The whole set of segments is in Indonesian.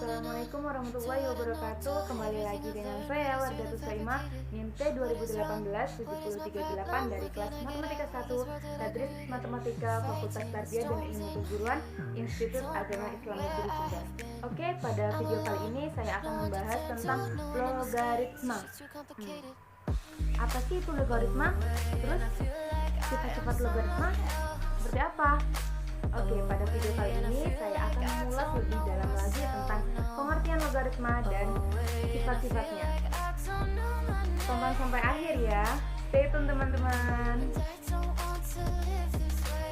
Assalamualaikum warahmatullahi wabarakatuh. Kembali lagi dengan saya Wardatus Saimah, NIM T2018-7338 dari kelas Matematika 1 Tadris Matematika Fakultas Tarbiyah dan Ilmu Keguruan Institut Agama Islam Negeri Sumbar. Oke, pada video kali ini saya akan membahas tentang logaritma. Apa sih itu logaritma? Terus sifat-sifat logaritma seperti apa? Oke, pada video kali ini saya akan mengulas lebih dalam lagi tentang pengertian logaritma dan sifat-sifatnya. Tonton sampai akhir ya. Stay tune teman-teman.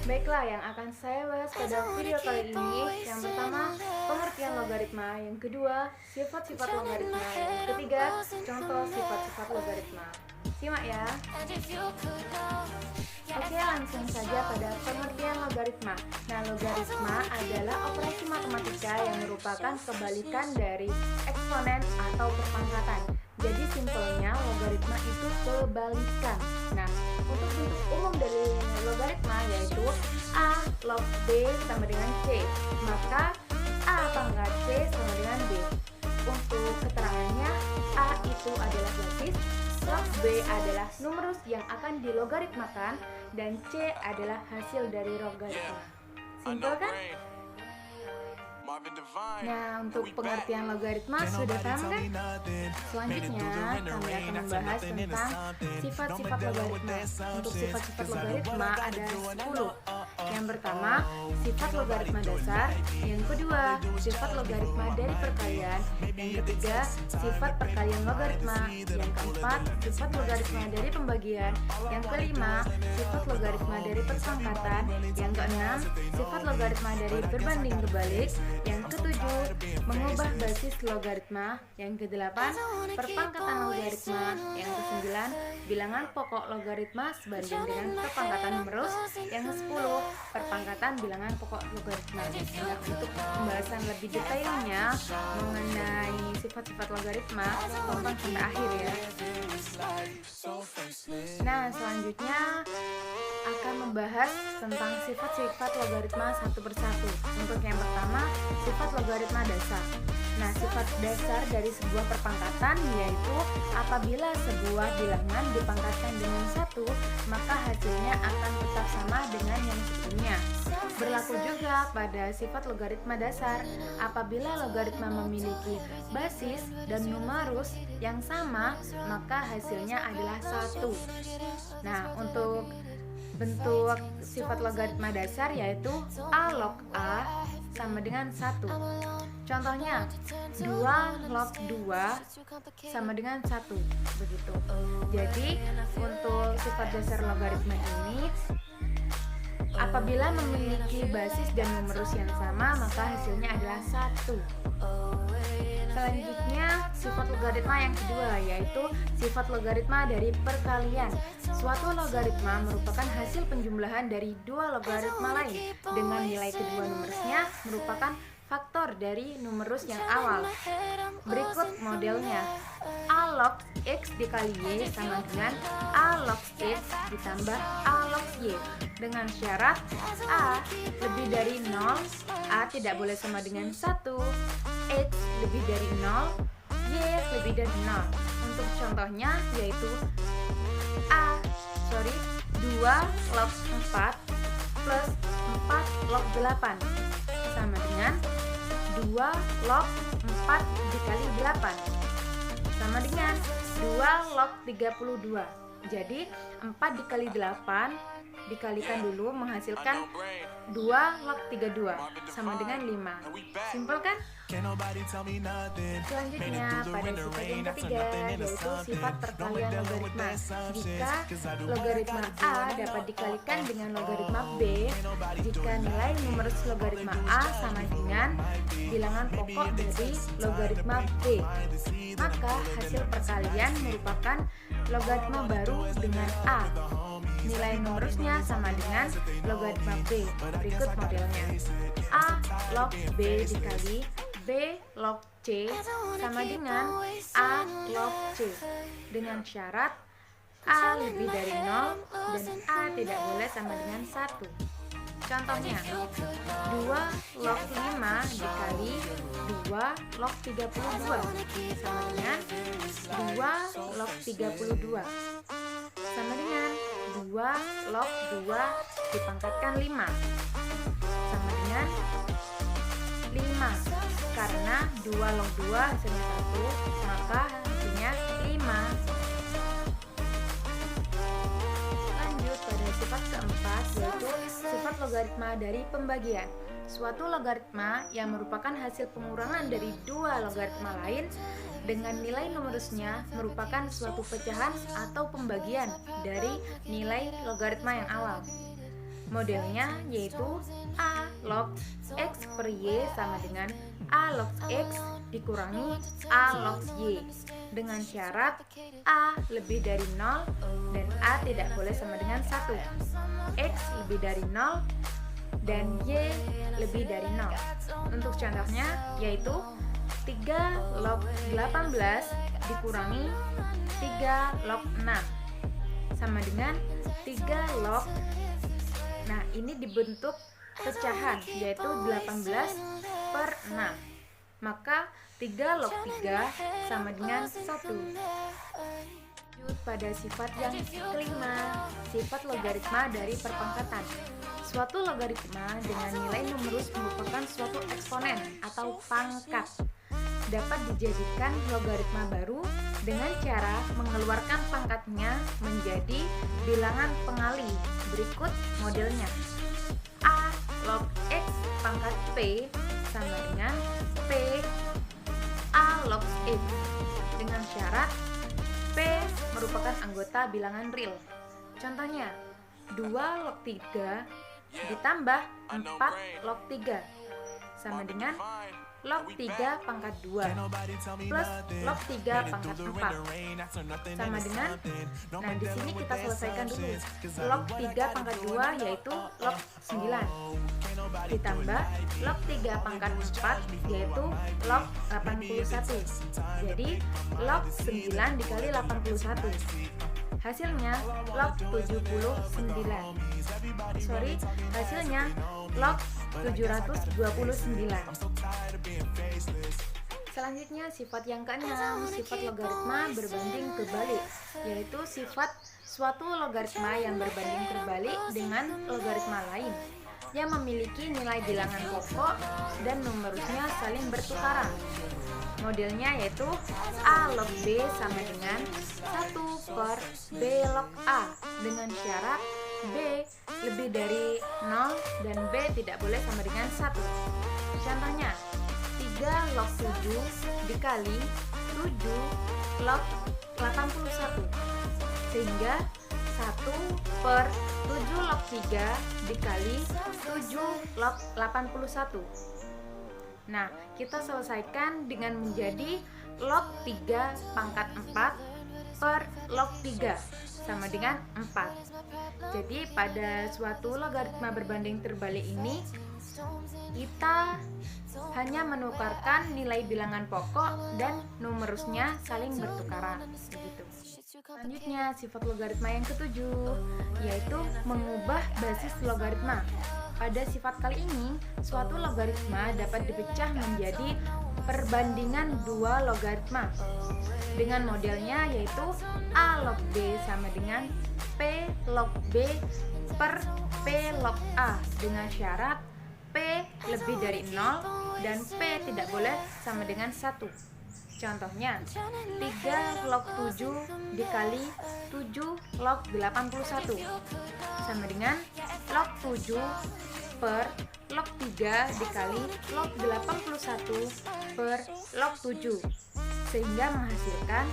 Baiklah, yang akan saya bahas pada video kali ini, yang pertama pengertian logaritma, yang kedua sifat-sifat logaritma, yang ketiga contoh sifat-sifat logaritma. Simak ya. Oke, langsung saja pada pengertian logaritma. Nah, logaritma adalah operasi matematika yang merupakan kebalikan dari eksponen atau perpangkatan. Jadi simpelnya logaritma itu kebalikan. Nah, untuk bentuk umum dari logaritma yaitu A log B sama dengan C. Maka A pangkat C sama dengan B. Untuk keterangannya, A itu adalah basis, log B adalah numerus yang akan dilogaritmakan, dan C adalah hasil dari logaritma. Simpel kan? Nah, untuk pengertian logaritma sudah paham kan? Selanjutnya kami akan membahas tentang sifat-sifat logaritma. Untuk sifat-sifat logaritma ada 10. Yang pertama, sifat logaritma dasar. Yang kedua, sifat logaritma dari perkalian. Yang ketiga, sifat perkalian logaritma. Yang keempat, sifat logaritma dari pembagian. Yang kelima, sifat logaritma dari perpangkatan. Yang keenam, sifat logaritma dari berbanding terbalik. Yang ketujuh, mengubah basis logaritma. Yang kedelapan, perpangkatan logaritma. Yang kesembilan, bilangan pokok logaritma sebanding dengan perpangkatan numerus. Yang kesepuluh, perpangkatan bilangan pokok logaritma. Nah, untuk pembahasan lebih detailnya mengenai sifat-sifat logaritma, tonton sampai akhir ya. Nah, selanjutnya akan membahas tentang sifat-sifat logaritma satu persatu. Untuk yang pertama, sifat logaritma dasar. Nah, sifat dasar dari sebuah perpangkatan yaitu apabila sebuah bilangan dipangkatkan dengan 1, maka hasilnya akan tetap sama dengan yang sebelumnya. Berlaku juga pada sifat logaritma dasar apabila logaritma memiliki basis dan numerus yang sama, maka hasilnya adalah 1. Nah, untuk bentuk sifat logaritma dasar yaitu A log A sama dengan 1. Contohnya 2 log 2 sama dengan 1. Begitu. Jadi untuk sifat dasar logaritma ini apabila memiliki basis dan numerus yang sama, maka hasilnya adalah 1. Selanjutnya, sifat logaritma yang kedua yaitu sifat logaritma dari perkalian. Suatu logaritma merupakan hasil penjumlahan dari dua logaritma lain dengan nilai kedua numerusnya merupakan faktor dari numerus yang awal. Berikut modelnya. A log X dikali Y sama dengan A log X ditambah A log Y. Dengan syarat A lebih dari 0, A tidak boleh sama dengan 1, X lebih dari 0, Y lebih dari 0. Untuk contohnya yaitu 2 log 4 plus 4 log 8 sama dengan 2 log 4 dikali 8 sama dengan 2 log 32. Jadi 4 dikali 8 dikalikan dulu menghasilkan 2 log 32 sama dengan 5. Simpel kan? Selanjutnya pada sifat yang ketiga yaitu sifat perkalian logaritma. Jika logaritma A dapat dikalikan dengan logaritma B, jika nilai numerus logaritma A sama dengan bilangan pokok dari logaritma B, maka hasil perkalian merupakan logaritma baru dengan A. Nilai numerusnya sama dengan logaritma B. Berikut modelnya. A log B dikali B log C sama dengan A log C. Dengan syarat A lebih dari 0 dan A tidak boleh sama dengan 1. Contohnya 2 log 5 dikali 2 2 log 32 sama dengan 2 log 32 sama dengan 2 log 2 dipangkatkan 5 sama dengan 5. Karena 2 log 2 hasilnya 1, maka hasilnya 5. Lanjut pada sifat keempat, yaitu sifat logaritma dari pembagian. Suatu logaritma yang merupakan hasil pengurangan dari dua logaritma lain dengan nilai numerusnya merupakan suatu pecahan atau pembagian dari nilai logaritma yang awal. Modelnya yaitu A log X per Y sama dengan A log X dikurangi A log Y dengan syarat A lebih dari 0 dan A tidak boleh sama dengan 1, X lebih dari 0 dan Y lebih dari 0. Untuk contohnya yaitu 3 log 18 dikurangi 3 log 6 sama dengan 3 log. Nah, ini dibentuk pecahan yaitu 18 per 6. Maka 3 log 3 sama dengan 1. Lanjut pada sifat yang kelima, sifat logaritma dari perpangkatan. Suatu logaritma dengan nilai numerus merupakan suatu eksponen atau pangkat. Dapat dijadikan logaritma baru dengan cara mengeluarkan pangkatnya menjadi bilangan pengali. Berikut modelnya. A log X pangkat P sama dengan P A log X dengan syarat P merupakan anggota bilangan real. Contohnya 2 log 3 ditambah 4 log 3 sama dengan log 3 pangkat 2 plus log 3 pangkat 4 sama dengan, nah di sini kita selesaikan dulu. Log 3 pangkat 2 yaitu log 9 ditambah log 3 pangkat 4 yaitu log 81. Jadi log 9 dikali 81 hasilnya log 79. Hasilnya log 729. Selanjutnya sifat yang keenam, sifat logaritma berbanding terbalik, yaitu sifat suatu logaritma yang berbanding terbalik dengan logaritma lain yang memiliki nilai bilangan pokok dan numerusnya saling bertukaran. Modelnya yaitu A log B sama dengan 1 per B log A dengan syarat B lebih dari 0 dan B tidak boleh sama dengan 1. Contohnya 3 log 7 dikali 7 log 81 sehingga 1 per 7 log 3 dikali 7 log 81. Nah, kita selesaikan dengan menjadi log 3 pangkat 4 per log 3 sama dengan 4. Jadi pada suatu logaritma berbanding terbalik ini kita hanya menukarkan nilai bilangan pokok dan numerusnya saling bertukaran begitu. Selanjutnya sifat logaritma yang ketujuh, yaitu mengubah basis logaritma. Pada sifat kali ini, suatu logaritma dapat dipecah menjadi perbandingan dua logaritma dengan modelnya yaitu A log B sama dengan P log B per P log A dengan syarat P lebih dari 0 dan P tidak boleh sama dengan 1. Contohnya 3 log 7 dikali 7 log 81 sama dengan log 7 per log 3 dikali log 81 per log 7 sehingga menghasilkan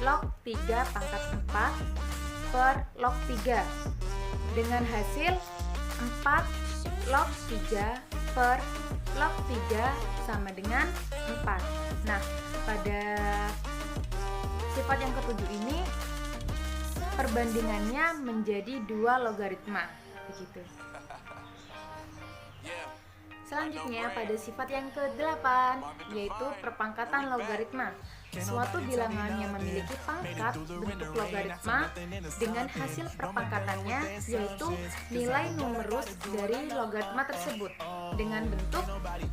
log 3 pangkat 4 per log 3 dengan hasil 4 log 3 per log 3 sama dengan 4. Nah, pada sifat yang ketujuh ini perbandingannya menjadi dua logaritma begitu. Selanjutnya pada sifat yang ke-8, yaitu perpangkatan logaritma. Suatu bilangan yang memiliki pangkat bentuk logaritma dengan hasil perpangkatannya, yaitu nilai numerus dari logaritma tersebut dengan bentuk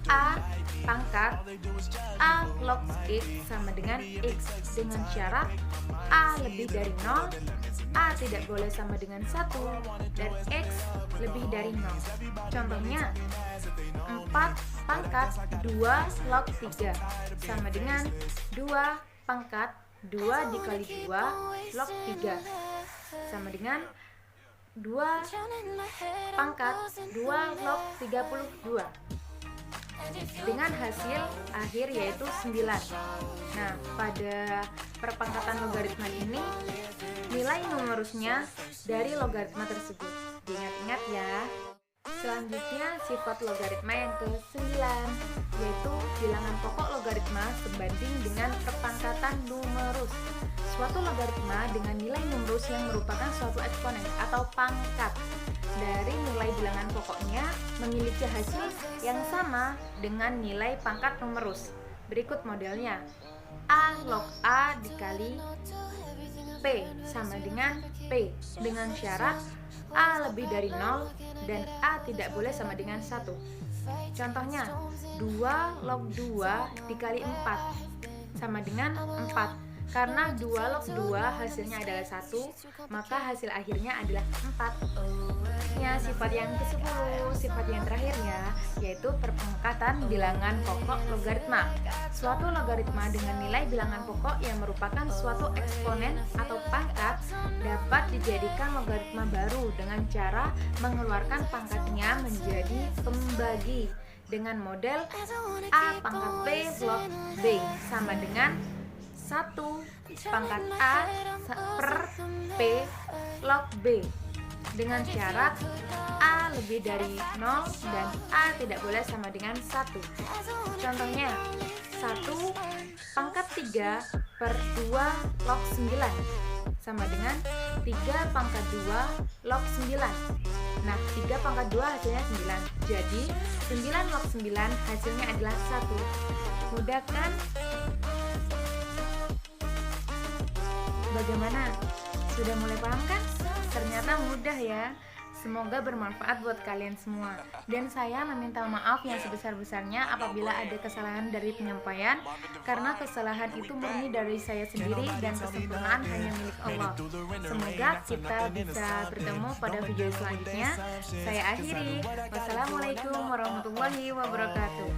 A pangkat A log X sama dengan X dengan syarat A lebih dari 0, A tidak boleh sama dengan 1, dan X lebih dari 0. Contohnya 4 pangkat 2 log 3 sama dengan 2 pangkat 2 dikali 2 log 3 sama dengan 2 pangkat 2 log 32 dengan hasil akhir yaitu 9. Nah, pada perpangkatan logaritma ini nilai numerusnya dari logaritma tersebut. Diingat-ingat ya. Selanjutnya sifat logaritma yang ke-9, yaitu bilangan pokok logaritma sebanding dengan perpangkatan numerus. Suatu logaritma dengan nilai numerus yang merupakan suatu eksponen atau pangkat dari nilai bilangan pokoknya memiliki hasil yang sama dengan nilai pangkat numerus. Berikut modelnya. A log A dikali P sama dengan P dengan syarat A lebih dari 0 dan A tidak boleh sama dengan 1. Contohnya 2 log 2 dikali 4 sama dengan 4. Karena 2 log 2 hasilnya adalah 1, maka hasil akhirnya adalah 4. Ya, sifat yang ke-10, sifat yang terakhirnya, yaitu perpangkatan bilangan pokok logaritma. Suatu logaritma dengan nilai bilangan pokok yang merupakan suatu eksponen atau pangkat dapat dijadikan logaritma baru dengan cara mengeluarkan pangkatnya menjadi pembagi dengan model A pangkat B log B sama dengan 1 pangkat A per P log B dengan syarat A lebih dari 0 dan A tidak boleh sama dengan 1. Contohnya 1 pangkat 3 per 2 log 9 sama dengan 3 pangkat 2 log 9. Nah, 3 pangkat 2 hasilnya 9. Jadi 9 log 9 hasilnya adalah 1. Mudah kan? Bagaimana? Sudah mulai paham kan? Ternyata mudah ya. Semoga bermanfaat buat kalian semua. Dan saya meminta maaf yang sebesar-besarnya apabila ada kesalahan dari penyampaian, karena kesalahan itu murni dari saya sendiri dan kesempurnaan hanya milik Allah. Semoga kita bisa bertemu pada video selanjutnya. Saya akhiri. Wassalamualaikum warahmatullahi wabarakatuh.